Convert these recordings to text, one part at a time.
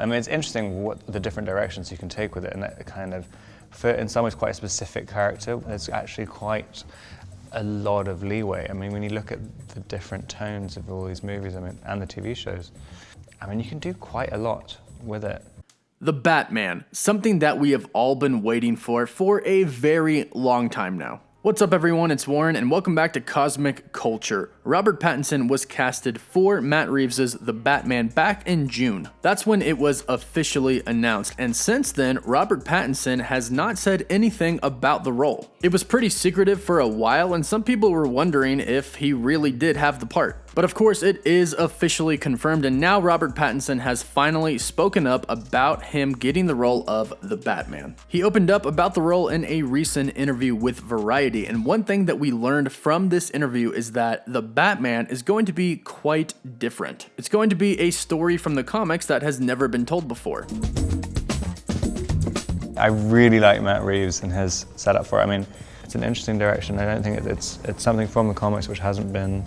I mean, it's interesting what the different directions you can take with it, and it kind of, for in some ways quite a specific character, there's actually quite a lot of leeway. I mean, when you look at the different tones of all these movies, I mean, and the TV shows, I mean, you can do quite a lot with it. The Batman, something that we have all been waiting for a very long time now. What's up everyone, it's Warren and welcome back to Cosmic Culture. Robert Pattinson was casted for Matt Reeves' The Batman back in June. That's when it was officially announced, and since then, Robert Pattinson has not said anything about the role. It was pretty secretive for a while and some people were wondering if he really did have the part. But of course it is officially confirmed, and now Robert Pattinson has finally spoken up about him getting the role of the Batman. He opened up about the role in a recent interview with Variety, and one thing that we learned from this interview is that the Batman is going to be quite different. It's going to be a story from the comics that has never been told before. I really like Matt Reeves and his setup for it. I mean, it's an interesting direction. I don't think it's something from the comics which hasn't been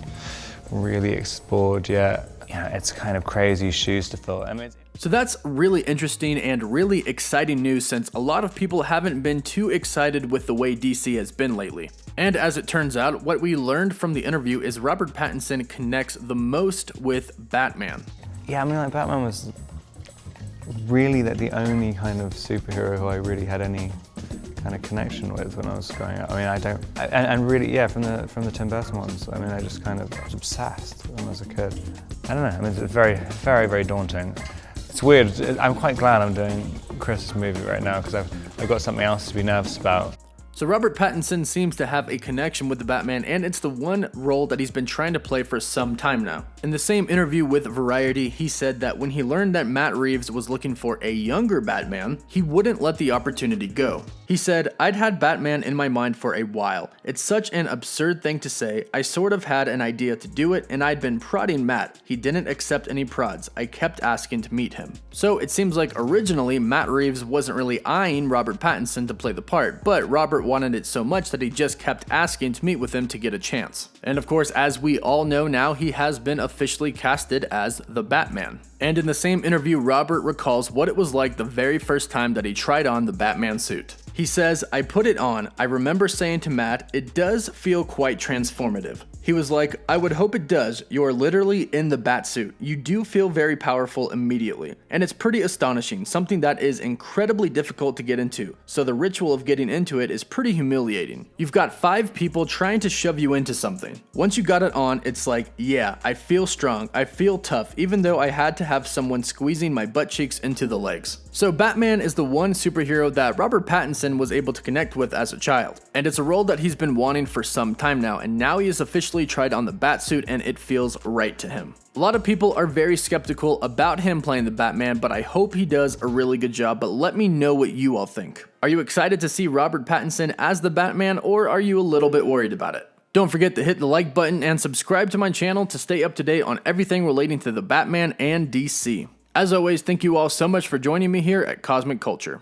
really explored yet. Yeah, it's kind of crazy shoes to fill. I mean, so that's really interesting and really exciting news, since a lot of people haven't been too excited with the way DC has been lately. And as it turns out, what we learned from the interview is Robert Pattinson connects the most with Batman. Yeah, I mean, like, Batman was really the only kind of superhero who I really had any kind of connection with when I was growing up. I mean, and really, yeah, from the Tim Burton ones. I mean, I just kind of was obsessed when I was a kid. I don't know, I mean, it's very, very, very daunting. It's weird, I'm quite glad I'm doing Chris's movie right now because I've got something else to be nervous about. So Robert Pattinson seems to have a connection with the Batman, and it's the one role that he's been trying to play for some time now. In the same interview with Variety, he said that when he learned that Matt Reeves was looking for a younger Batman, he wouldn't let the opportunity go. He said, "I'd had Batman in my mind for a while. It's such an absurd thing to say. I sort of had an idea to do it, and I'd been prodding Matt. He didn't accept any prods. I kept asking to meet him." So it seems like originally Matt Reeves wasn't really eyeing Robert Pattinson to play the part, but Robert wanted it so much that he just kept asking to meet with him to get a chance. And of course, as we all know now, he has been officially casted as the Batman. And in the same interview, Robert recalls what it was like the very first time that he tried on the Batman suit. He says, "I put it on. I remember saying to Matt, it does feel quite transformative. He was like, I would hope it does. You're literally in the bat suit. You do feel very powerful immediately. And it's pretty astonishing, something that is incredibly difficult to get into. So the ritual of getting into it is pretty humiliating. You've got 5 people trying to shove you into something. Once you got it on, it's like, yeah, I feel strong. I feel tough, even though I had to have someone squeezing my butt cheeks into the legs." So Batman is the one superhero that Robert Pattinson was able to connect with as a child. And it's a role that he's been wanting for some time now, and now he has officially tried on the Batsuit and it feels right to him. A lot of people are very skeptical about him playing the Batman, but I hope he does a really good job. But let me know what you all think. Are you excited to see Robert Pattinson as the Batman, or are you a little bit worried about it? Don't forget to hit the like button and subscribe to my channel to stay up to date on everything relating to the Batman and DC. As always, thank you all so much for joining me here at Cosmic Culture.